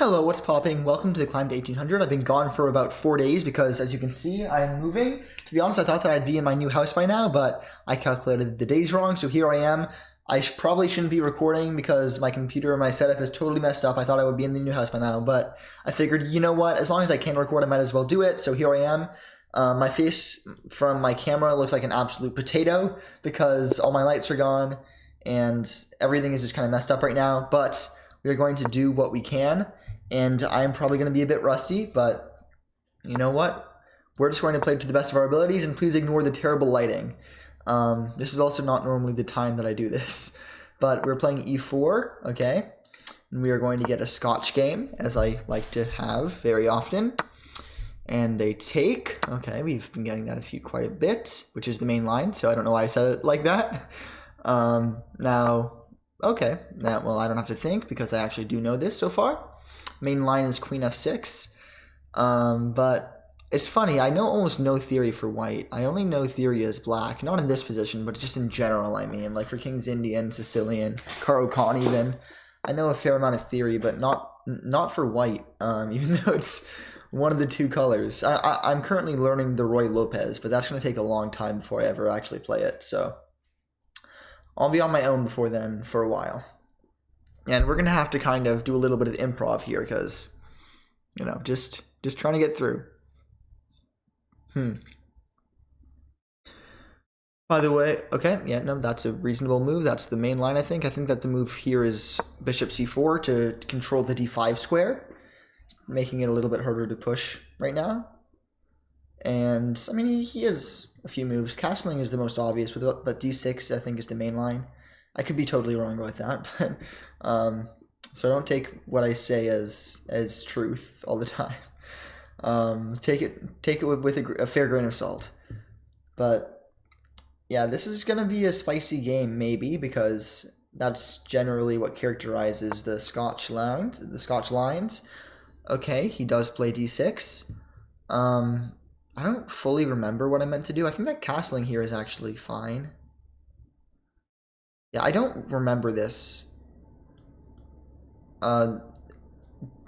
Hello, what's popping? Welcome to the Climb to 1800. I've been gone for about 4 days because, as you can see, I'm moving. To be honest, I thought that I'd be in my new house by now, but I calculated the days wrong, so here I am. I probably shouldn't be recording because my computer and my setup is totally messed up. I thought I would be in the new house by now, but I figured, you know what, as long as I can record, I might as well do it, so here I am. My face from my camera looks like an absolute potato because all my lights are gone and everything is just kind of messed up right now, but we are going to do what we can. And I'm probably going to be a bit rusty, but you know what? We're just going to play to the best of our abilities, and please ignore the terrible lighting. This is also not normally the time that I do this, but we're playing e4, okay? And we are going to get a Scotch game, as I like to have very often. And they take, okay, we've been getting that quite a bit, which is the main line, so I don't know why I said it like that. Now, okay, well, I don't have to think because I actually do know this so far. Main line is queen f6, but it's funny, I know almost no theory for white. I only know theory as black, not in this position, but just in general, I mean, like for King's Indian, Sicilian, Caro-Kann even. I know a fair amount of theory, but not for white, even though it's one of the two colors. I'm currently learning the Ruy Lopez, but that's going to take a long time before I ever actually play it, so I'll be on my own before then for a while. And we're going to have to kind of do a little bit of improv here because, you know, just trying to get through. By the way, okay, yeah, no, that's a reasonable move. That's the main line, I think. I think that the move here is bishop c4 to control the d5 square, making it a little bit harder to push right now. And, I mean, he has a few moves. Castling is the most obvious, but d6, I think, is the main line. I could be totally wrong about that, but so don't take what I say as truth all the time. Take it with a fair grain of salt. But yeah, this is gonna be a spicy game, maybe, because that's generally what characterizes the Scotch lines. Okay, he does play d6. I don't fully remember what I meant to do. I think that castling here is actually fine. Yeah, I don't remember this. Knight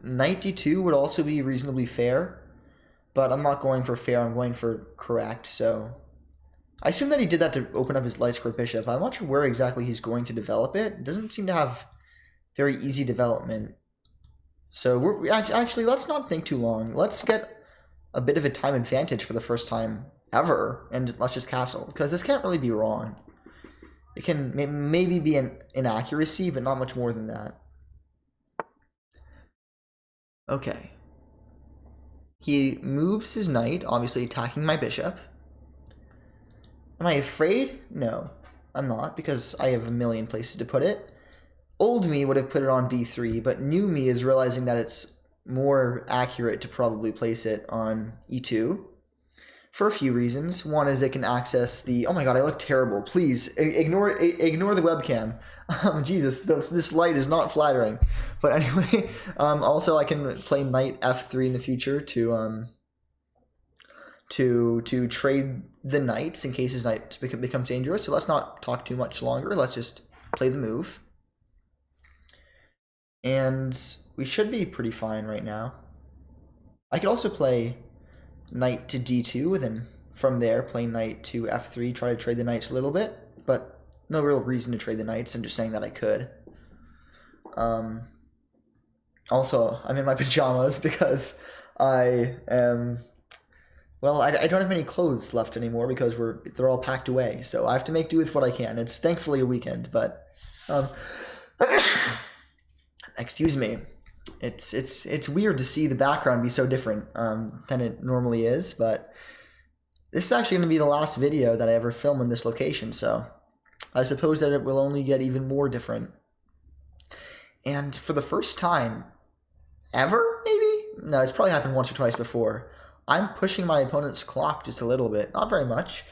d2 would also be reasonably fair, but I'm not going for fair, I'm going for correct, so I assume that he did that to open up his light square bishop. I'm not sure where exactly he's going to develop it. It doesn't seem to have very easy development. So actually, let's not think too long. Let's get a bit of a time advantage for the first time ever, and let's just castle, because this can't really be wrong. It can maybe be an inaccuracy, but not much more than that. Okay. He moves his knight, obviously attacking my bishop. Am I afraid? No, I'm not, because I have a million places to put it. Old me would have put it on b3, but new me is realizing that it's more accurate to probably place it on e2. For a few reasons. One is it can access the... Oh my god, I look terrible. Please, ignore the webcam. Jesus, this light is not flattering. But anyway, also I can play knight f3 in the future to trade the knights in case his knight becomes dangerous. So let's not talk too much longer. Let's just play the move. And we should be pretty fine right now. I could also play knight to d2, and then from there play knight to f3, try to trade the knights a little bit, but no real reason to trade the knights. I'm just saying that I could. Also, I'm in my pajamas because I am... Well, I don't have any clothes left anymore because they're all packed away, so I have to make do with what I can. It's thankfully a weekend, but... excuse me. It's weird to see the background be so different than it normally is, but this is actually going to be the last video that I ever film in this location, so I suppose that it will only get even more different. And for the first time ever, maybe? No, it's probably happened once or twice before. I'm pushing my opponent's clock just a little bit, not very much.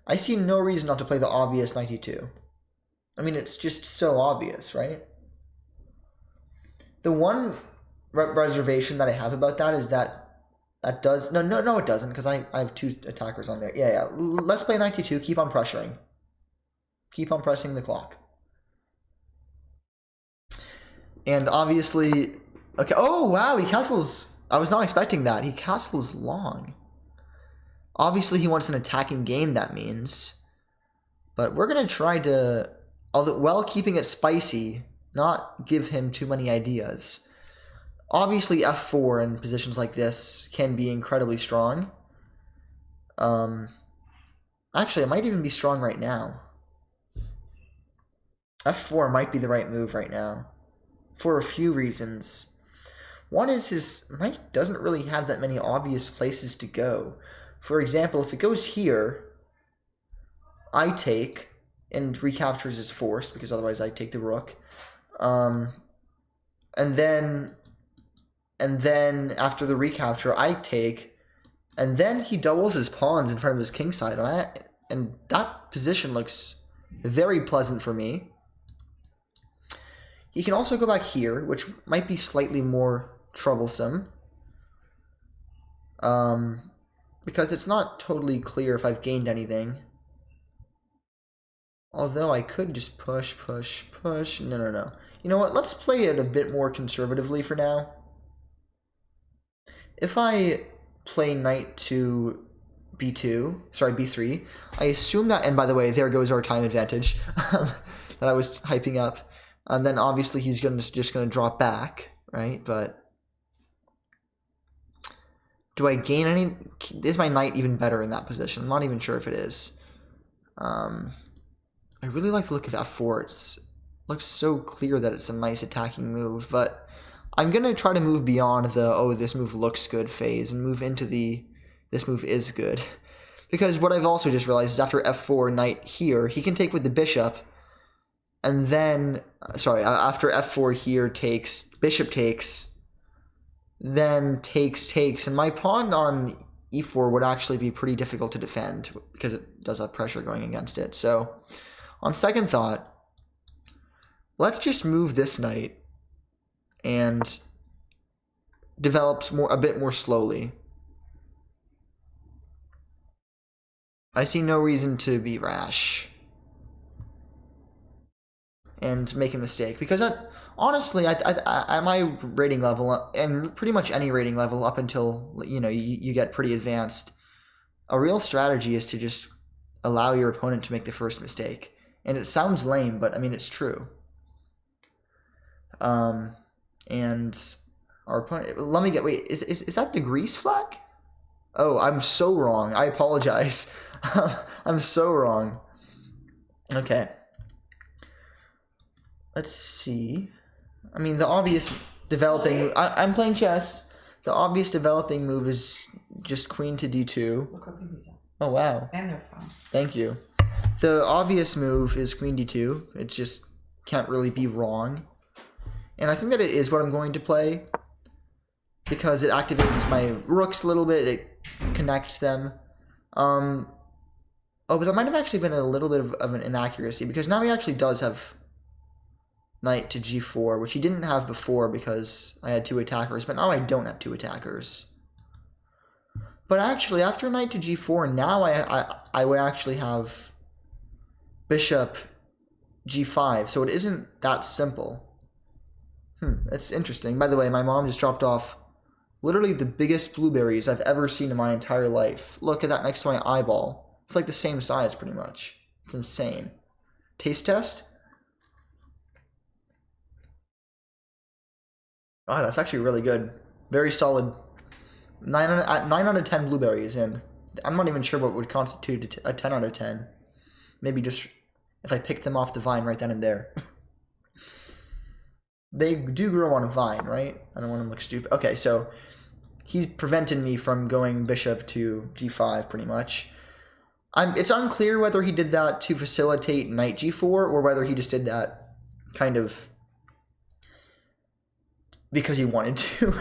I see no reason not to play the obvious knight e2. I mean, it's just so obvious, right? The one reservation that I have about that is that does... No, it doesn't, because I have two attackers on there. Yeah. Let's play knight e2, keep on pressuring. Keep on pressing the clock. And obviously, Okay. Oh, wow. He castles. I was not expecting that. He castles long. Obviously, he wants an attacking game, that means. But we're going to try to, although while keeping it spicy, not give him too many ideas. Obviously, f4 in positions like this can be incredibly strong. Actually, it might even be strong right now. f4 might be the right move right now for a few reasons. One is his knight doesn't really have that many obvious places to go. For example, if it goes here, I take and recaptures his force, because otherwise I take the rook. And then after the recapture, I take, and then he doubles his pawns in front of his kingside, and that position looks very pleasant for me. He can also go back here, which might be slightly more troublesome, because it's not totally clear if I've gained anything. Although I could just push. No. You know what? Let's play it a bit more conservatively for now. If I play knight to b3, I assume that, and by the way, there goes our time advantage that I was hyping up. And then obviously he's just gonna drop back, right? But do I gain any? Is my knight even better in that position? I'm not even sure if it is. I really like the look of f4. It looks so clear that it's a nice attacking move, but I'm going to try to move beyond the, oh, this move looks good phase and move into the, this move is good. Because what I've also just realized is after f4, knight here, he can take with the bishop, and then, sorry, after f4 here takes, bishop takes, then takes, and my pawn on e4 would actually be pretty difficult to defend because it does have pressure going against it. So on second thought, let's just move this knight and develops a bit more slowly. I see no reason to be rash and make a mistake, because honestly, at my rating level, and pretty much any rating level up until you get pretty advanced, a real strategy is to just allow your opponent to make the first mistake. And it sounds lame, but I mean it's true. And our opponent. Let me get. Wait, is that the Greece flag? Oh, I'm so wrong. I apologize. I'm so wrong. Okay. Let's see. I mean, the obvious developing. I'm playing chess. The obvious developing move is just queen to d2. Oh wow. And they're fun. Thank you. The obvious move is queen d2. It just can't really be wrong. And I think that it is what I'm going to play, because it activates my rooks a little bit. It connects them. Oh, but that might have actually been a little bit of an inaccuracy, because now he actually does have knight to g4, which he didn't have before because I had two attackers, but now I don't have two attackers. But actually, after knight to g4, now I would actually have bishop g5, so it isn't that simple. That's interesting. By the way, my mom just dropped off literally the biggest blueberries I've ever seen in my entire life. Look at that next to my eyeball. It's like the same size, pretty much. It's insane. Taste test? Oh, that's actually really good. Very solid. 9 out of 10 blueberries, and I'm not even sure what would constitute a 10 out of 10. Maybe just if I picked them off the vine right then and there. They do grow on a vine, right? I don't want to look stupid. Okay, so he's prevented me from going bishop to g5 pretty much. It's unclear whether he did that to facilitate knight g4 or whether he just did that kind of because he wanted to,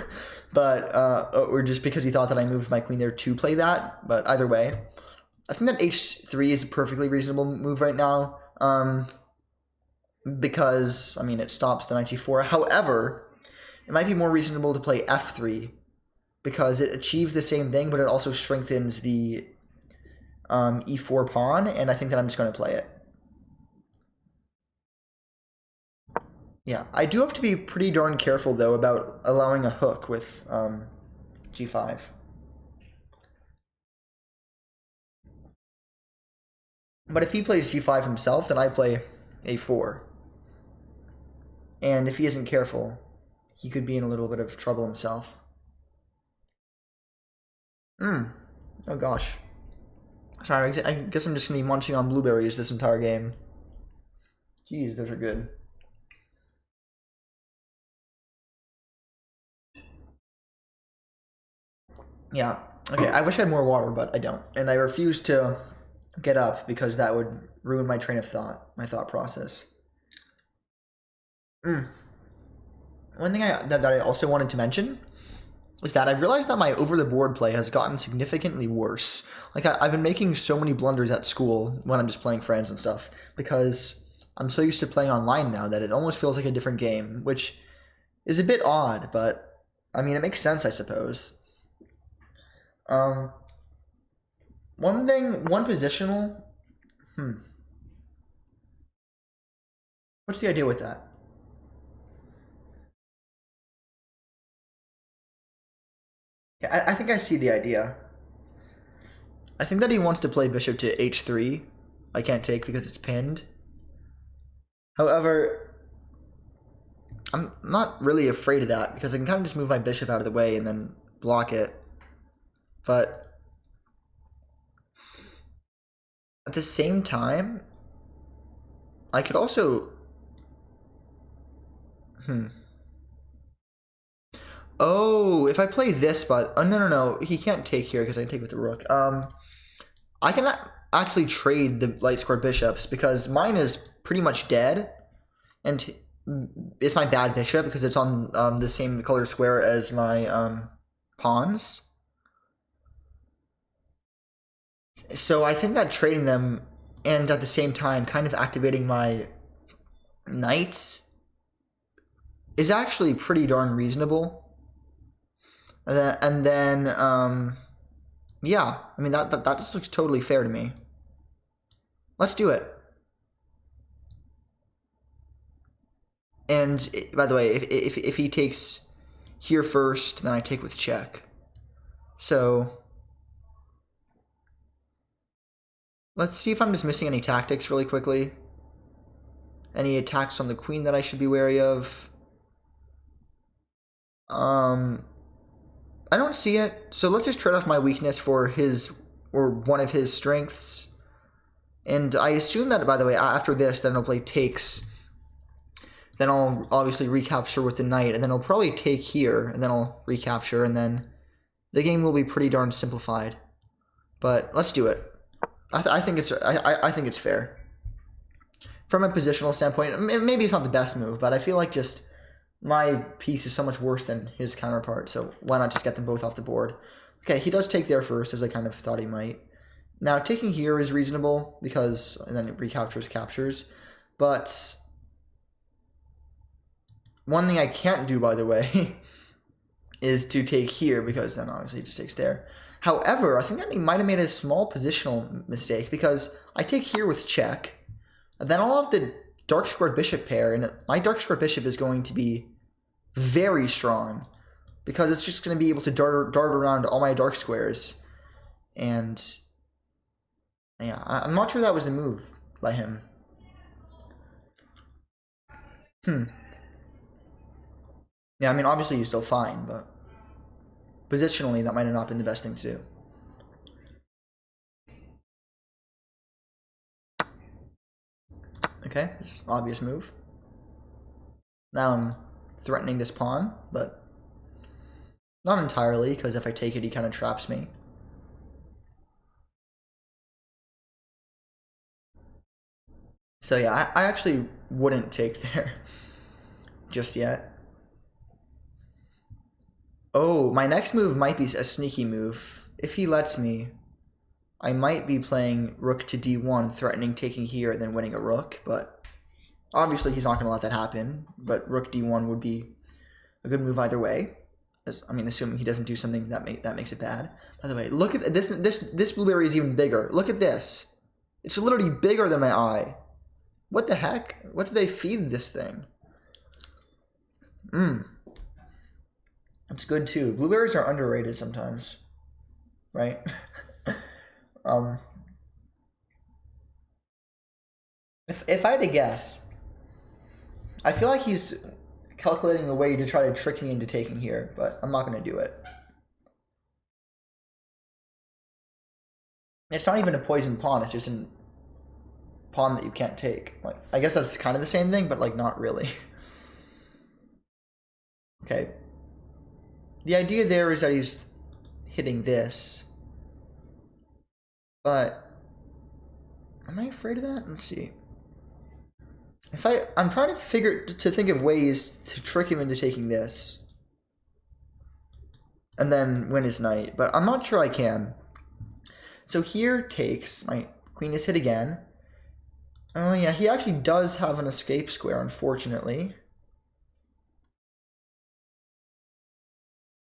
but or just because he thought that I moved my queen there to play that. But either way, I think that h3 is a perfectly reasonable move right now, because I mean it stops the knight g4. However, it might be more reasonable to play f3 because it achieves the same thing, but it also strengthens the e4 pawn, and I think that I'm just going to play it. Yeah, I do have to be pretty darn careful though about allowing a hook with g5. But if he plays g5 himself, then I play a4. And if he isn't careful, he could be in a little bit of trouble himself. Oh gosh. Sorry, I guess I'm just gonna be munching on blueberries this entire game. Jeez, those are good. Yeah. Okay, I wish I had more water, but I don't. And I refuse to get up because that would ruin my train of thought, my thought process. One thing that I also wanted to mention is that I've realized that my over-the-board play has gotten significantly worse. Like, I've been making so many blunders at school when I'm just playing friends and stuff, because I'm so used to playing online now that it almost feels like a different game, which is a bit odd, but, I mean, it makes sense, I suppose. One positional... What's the idea with that? I think I see the idea. I think that he wants to play bishop to h3. I can't take because it's pinned. However, I'm not really afraid of that because I can kind of just move my bishop out of the way and then block it. But at the same time, I could also... Oh, if I play this, but oh no, he can't take here because I can take with the rook. I can actually trade the light squared bishops because mine is pretty much dead, and it's my bad bishop because it's on the same color square as my pawns. So I think that trading them and at the same time kind of activating my knights is actually pretty darn reasonable. And then, yeah, I mean, that just looks totally fair to me. Let's do it. And, by the way, if he takes here first, then I take with check. So, let's see if I'm just missing any tactics really quickly. Any attacks on the queen that I should be wary of. I don't see it, so let's just trade off my weakness for his, or one of his strengths. And I assume that, by the way, after this, then I'll play takes. Then I'll obviously recapture with the knight, and then I'll probably take here, and then I'll recapture, and then the game will be pretty darn simplified. But let's do it. I think it's fair. From a positional standpoint, maybe it's not the best move, but I feel like just my piece is so much worse than his counterpart, so why not just get them both off the board? Okay, he does take there first, as I kind of thought he might. Now, taking here is reasonable, because, and then it recaptures, captures, but one thing I can't do, by the way, is to take here, because then obviously he just takes there. However, I think that he might have made a small positional mistake, because I take here with check, and then I'll have the dark squared bishop pair, and my dark squared bishop is going to be very strong because it's just going to be able to dart around all my dark squares. And yeah, I'm not sure that was the move by him. Yeah, I mean, obviously he's still fine, but positionally that might have not been the best thing to do. Okay, it's an obvious move. Now I'm threatening this pawn, but not entirely, because if I take it, he kind of traps me. So yeah, I actually wouldn't take there just yet. Oh, my next move might be a sneaky move. If he lets me, I might be playing rook to d1, threatening taking here and then winning a rook, but obviously he's not going to let that happen. But rook d1 would be a good move either way. I mean, assuming he doesn't do something that makes it bad. By the way, look at this. This blueberry is even bigger. Look at this. It's literally bigger than my eye. What the heck? What did they feed this thing? It's good too. Blueberries are underrated sometimes, right? If I had to guess, I feel like he's calculating a way to try to trick me into taking here, but I'm not going to do it. It's not even a poison pawn, it's just a pawn that you can't take. Like, I guess that's kind of the same thing, but like not really. Okay. The idea there is that he's hitting this. But am I afraid of that? Let's see. I'm trying to think of ways to trick him into taking this. And then win his knight, but I'm not sure I can. So here takes, my queen is hit again. Oh yeah, he actually does have an escape square, unfortunately.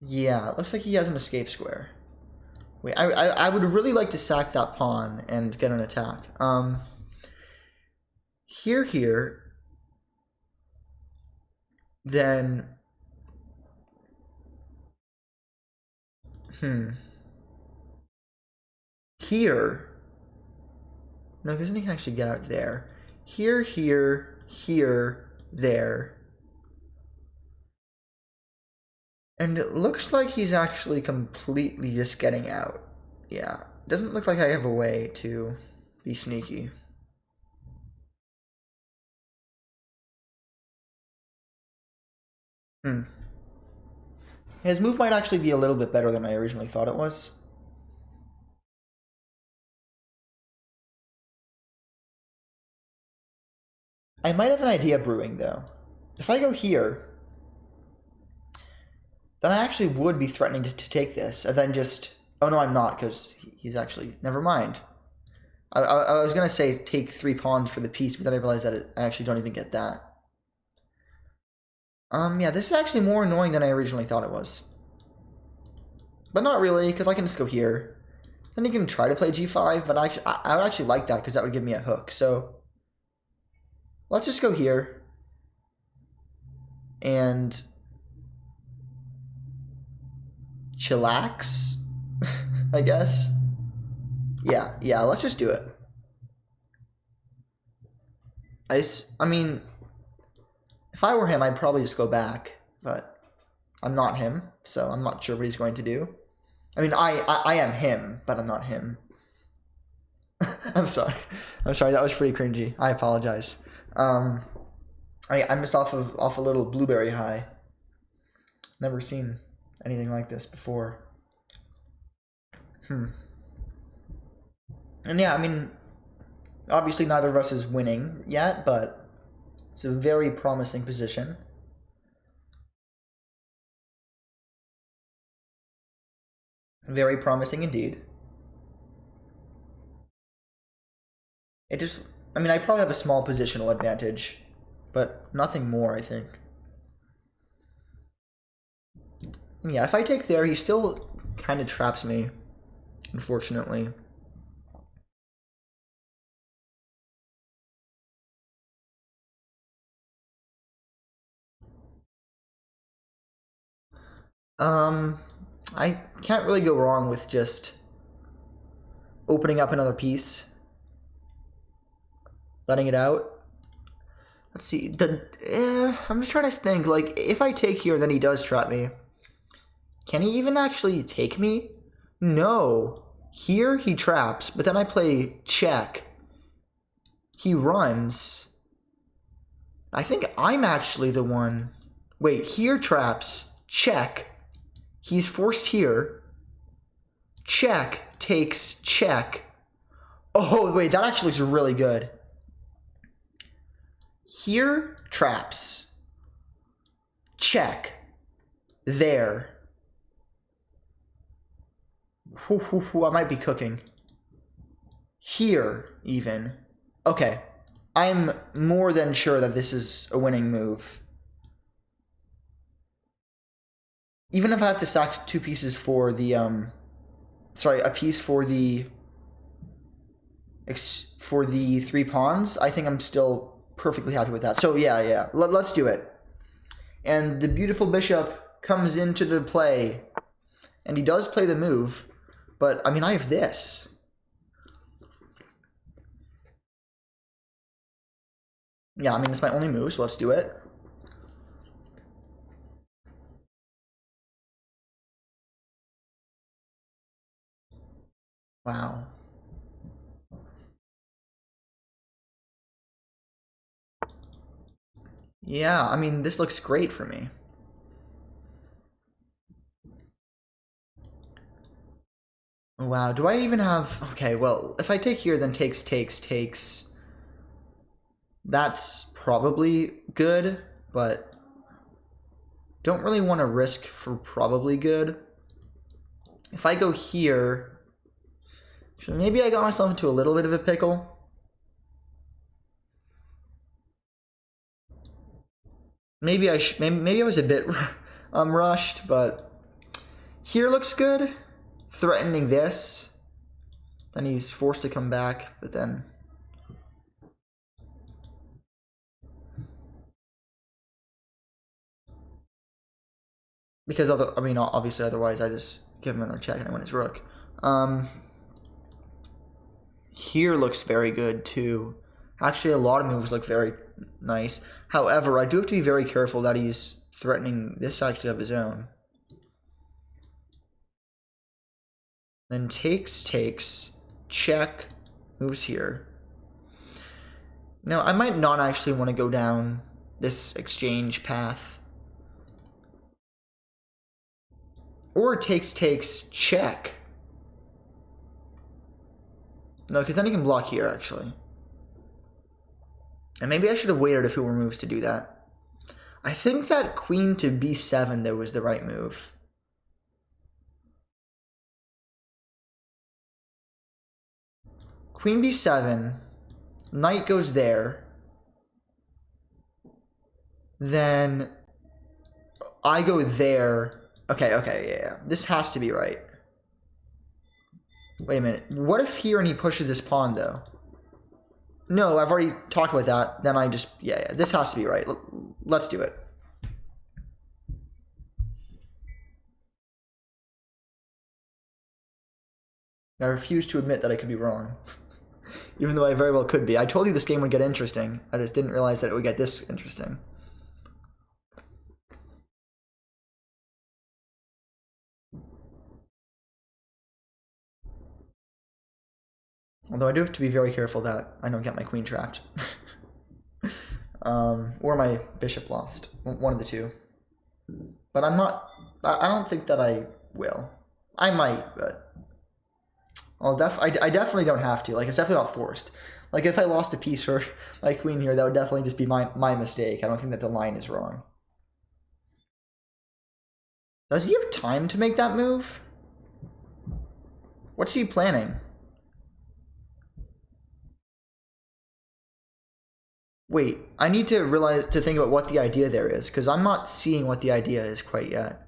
Yeah, it looks like he has an escape square. Wait, I would really like to sack that pawn and get an attack. Here, then, here, no, because then he can actually get out there. Here, there. And it looks like he's actually completely just getting out. Yeah, doesn't look like I have a way to be sneaky. His move might actually be a little bit better than I originally thought it was. I might have an idea brewing, though. If I go here, then I actually would be threatening to take this, and then just... Oh, no, I'm not, because he's actually... Never mind. I was going to say take 3 pawns for the piece, but then I realized that I actually don't even get that. Yeah, this is actually more annoying than I originally thought it was. But not really, because I can just go here. Then you can try to play g5, but I would actually like that, because that would give me a hook. So let's just go here. And chillax, I guess. Yeah, let's just do it. I mean, if I were him, I'd probably just go back, but I'm not him, so I'm not sure what he's going to do. I mean, I am him, but I'm not him. I'm sorry, that was pretty cringy. I apologize. I missed off a little blueberry high. Never seen anything like this before. And yeah, I mean, obviously neither of us is winning yet, but it's a very promising position. Very promising indeed. It just, I mean, I probably have a small positional advantage, but nothing more, I think. Yeah, if I take there, he still kind of traps me, unfortunately. I can't really go wrong with just opening up another piece, letting it out. Let's see. I'm just trying to think. Like, if I take here, then he does trap me. Can he even actually take me? No. Here he traps, but then I play check. He runs. I think I'm actually the one. Wait, here traps. Check. He's forced here. Check. Takes check. Oh, wait, that actually looks really good. Here, traps. Check. There. I might be cooking. Here, even. Okay. I'm more than sure that this is a winning move. Even if I have to sack 2 pieces for the, sorry, a piece for the 3 pawns, I think I'm still perfectly happy with that. So yeah, let's do it. And the beautiful bishop comes into the play. And he does play the move. But, I mean, I have this. Yeah, I mean, it's my only move, so let's do it. Wow. Yeah, I mean, this looks great for me. Wow, do I even have... Okay, well, if I take here, then takes. That's probably good, but don't really want to risk for probably good. If I go here... So maybe I got myself into a little bit of a pickle. Maybe I was a bit rushed, but here looks good. Threatening this, then he's forced to come back, but then because I mean obviously otherwise I just give him another check and I win his rook. Here looks very good too. Actually, a lot of moves look very nice. However, I do have to be very careful that he's threatening this actually of his own. Then takes, check, moves here. Now, I might not actually want to go down this exchange path. Or takes, check. No, because then he can block here, actually. And maybe I should have waited a few more moves to do that. I think that queen to b7, though, was the right move. Queen b7, knight goes there, then I go there. Okay, yeah. This has to be right. Wait a minute. What if here and he pushes this pawn, though? No, I've already talked about that. Then I just... Yeah, this has to be right. Let's do it. I refuse to admit that I could be wrong. Even though I very well could be. I told you this game would get interesting. I just didn't realize that it would get this interesting. Although I do have to be very careful that I don't get my queen trapped. Or my bishop lost. One of the two. But I'm not... I don't think that I will. I might, but... I definitely don't have to. Like, it's definitely not forced. Like, if I lost a piece for my queen here, that would definitely just be my mistake. I don't think that the line is wrong. Does he have time to make that move? What's he planning? Wait, I need to think about what the idea there is, because I'm not seeing what the idea is quite yet.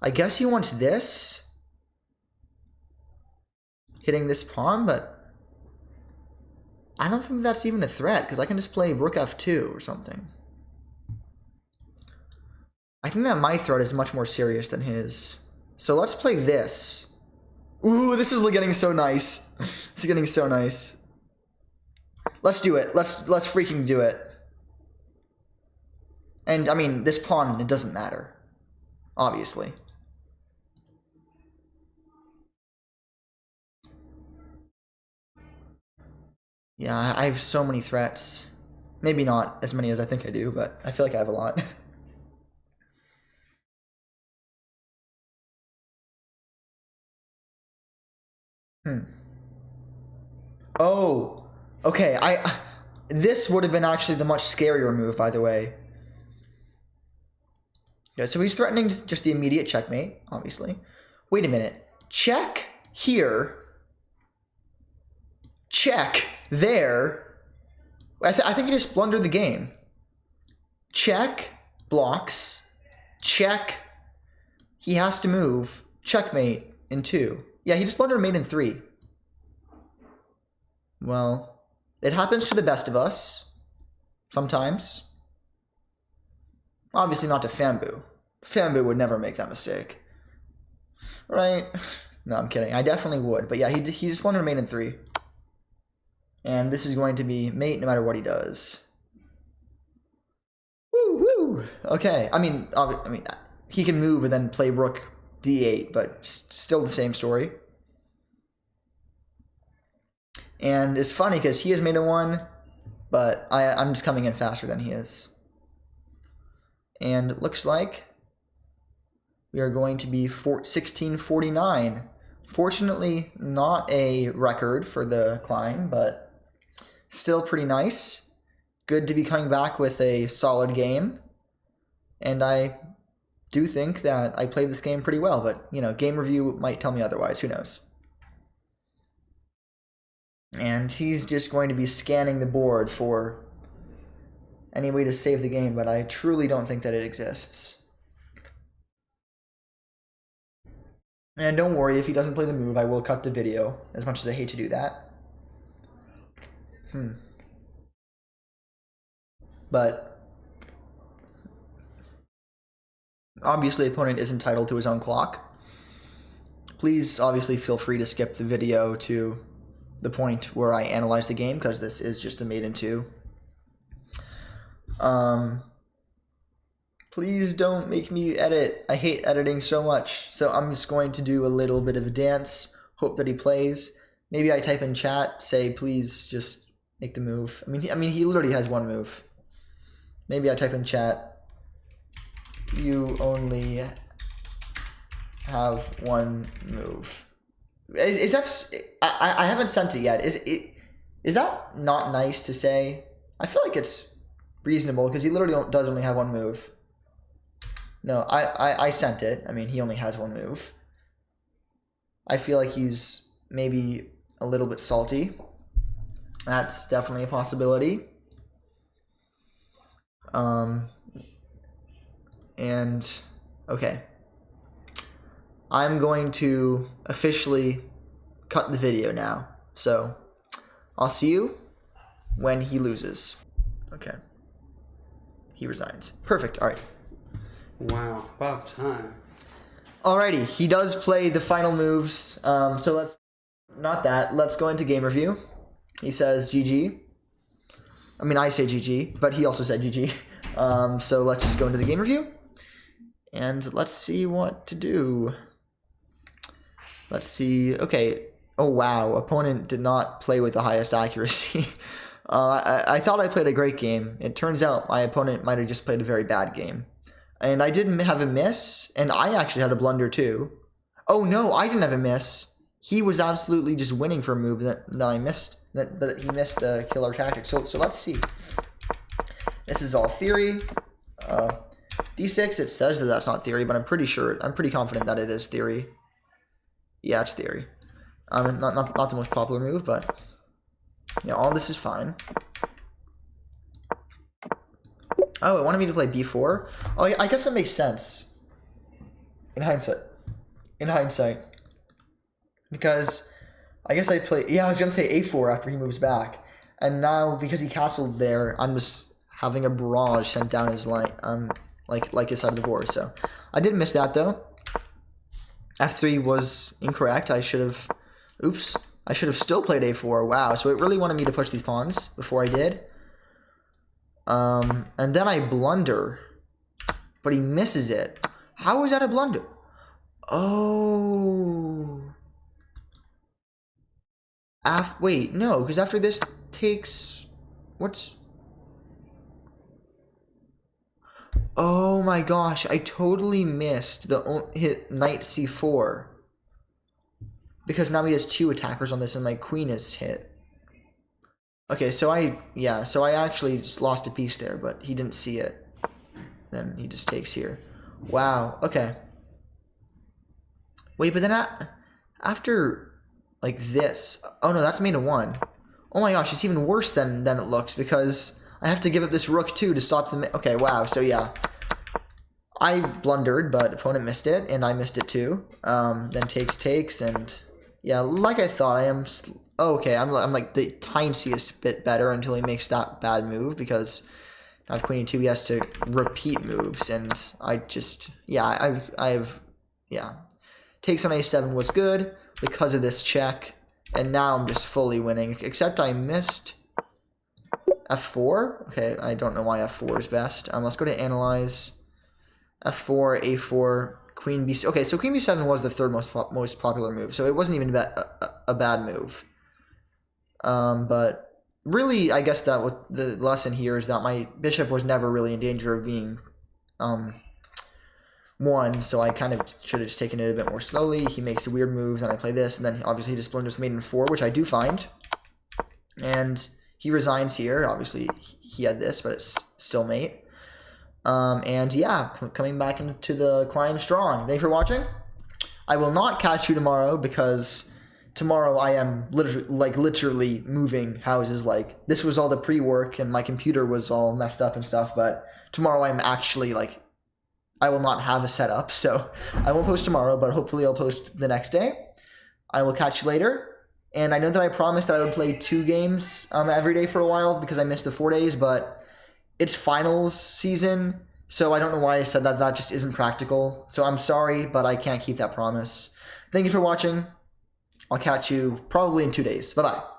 I guess he wants this? Hitting this pawn, but I don't think that's even a threat, because I can just play rook f2 or something. I think that my threat is much more serious than his. So let's play this. Ooh, this is getting so nice. This is getting so nice. Let's do it. Let's freaking do it. And, I mean, this pawn, it doesn't matter. Obviously. Yeah, I have so many threats. Maybe not as many as I think I do, but I feel like I have a lot. Oh, okay. This would have been actually the much scarier move, by the way. Yeah, so he's threatening just the immediate checkmate, obviously. Wait a minute. Check here. Check there. I think he just blundered the game. Check. Blocks. Check. He has to move. Checkmate in 2. Yeah, he just blundered mate in 3. Well, it happens to the best of us. Sometimes. Obviously not to Fanbu. Fanbu would never make that mistake. Right? No, I'm kidding. I definitely would. But yeah, he just wanted to mate in 3. And this is going to be mate no matter what he does. Woo, woo! Okay, I mean, he can move and then play rook d8, but still the same story. And it's funny because he has made a 1, but I'm just coming in faster than he is. And it looks like we are going to be 1649. Fortunately, not a record for the Klein, but still pretty nice. Good to be coming back with a solid game. And I do think that I played this game pretty well, but, you know, game review might tell me otherwise. Who knows? And he's just going to be scanning the board for any way to save the game, but I truly don't think that it exists. And don't worry, if he doesn't play the move, I will cut the video, as much as I hate to do that. But obviously, opponent is entitled to his own clock. Please, obviously, feel free to skip the video to the point where I analyze the game, because this is just a mate in 2. Please don't make me edit. I hate editing so much. So I'm just going to do a little bit of a dance. Hope that he plays. Maybe I type in chat, say please just make the move. I mean he literally has 1 move. Maybe I type in chat, you only have 1 move. Is that? I haven't sent it yet. Is that not nice to say? I feel like it's reasonable because he literally does only have 1 move. No, I sent it. I mean, he only has 1 move. I feel like he's maybe a little bit salty. That's definitely a possibility. And okay. I'm going to officially cut the video now. So I'll see you when he loses. Okay. He resigns. Perfect. All right. Wow. About time. Alrighty. He does play the final moves. So let's go into game review. He says GG. I mean, I say GG, but he also said GG. So let's just go into the game review. And let's see what to do. Let's see. Okay. Oh, wow. Opponent did not play with the highest accuracy. I thought I played a great game. It turns out my opponent might have just played a very bad game. And I didn't have a miss, and I actually had a blunder too. Oh, no, I didn't have a miss. He was absolutely just winning for a move that I missed. But he missed the killer tactic. So let's see. This is all theory. D6, it says that that's not theory, but I'm pretty confident that it is theory. Yeah, it's theory. Not the most popular move, but yeah, all this is fine. Oh, it wanted me to play b4. Oh, I guess that makes sense. In hindsight. Because I guess I play. Yeah, I was gonna say a4 after he moves back, and now because he castled there, I'm just having a barrage sent down his line. Like his side of the board. So I did miss that though. F3 was incorrect. I should have still played a4. Wow. So it really wanted me to push these pawns before I did. And then I blunder, but he misses it. How is that a blunder? Oh. Wait, no, because after this takes what's. Oh my gosh, I totally missed the hit knight c4. Because now he has 2 attackers on this and my queen is hit. Okay, so I actually just lost a piece there, but he didn't see it. Then he just takes here. Wow, okay. Wait, but then after like this. Oh no, that's made a 1. Oh my gosh, it's even worse than it looks because I have to give up this rook too to stop the. Okay, wow. So yeah, I blundered, but opponent missed it, and I missed it too. Then takes, and yeah, like I thought, I am. Okay, I'm like the tiniest bit better until he makes that bad move because Now queen e2, he has to repeat moves, and I just, yeah, yeah. Takes on a7 was good because of this check, and now I'm just fully winning, except I missed f4. Okay, I don't know why f4 is best. Let's go to analyze. f4, a4, queen b6. Okay, so queen b7 was the third most popular move, so it wasn't even a bad move. But really, I guess that what the lesson here is that my bishop was never really in danger of being won, so I kind of should have just taken it a bit more slowly. He makes weird moves, and I play this, and then obviously he just blunders mate in 4, which I do find. And he resigns here. Obviously, he had this, but it's still mate. And yeah, coming back into the climb strong. Thanks for watching. I will not catch you tomorrow because tomorrow I am literally moving houses. Like, this was all the pre-work and my computer was all messed up and stuff, but tomorrow I'm actually I will not have a setup, so I won't post tomorrow, but hopefully I'll post the next day. I will catch you later. And I know that I promised that I would play 2 games every day for a while because I missed the 4 days, but it's finals season, so I don't know why I said that. That just isn't practical. So I'm sorry, but I can't keep that promise. Thank you for watching. I'll catch you probably in 2 days. Bye-bye.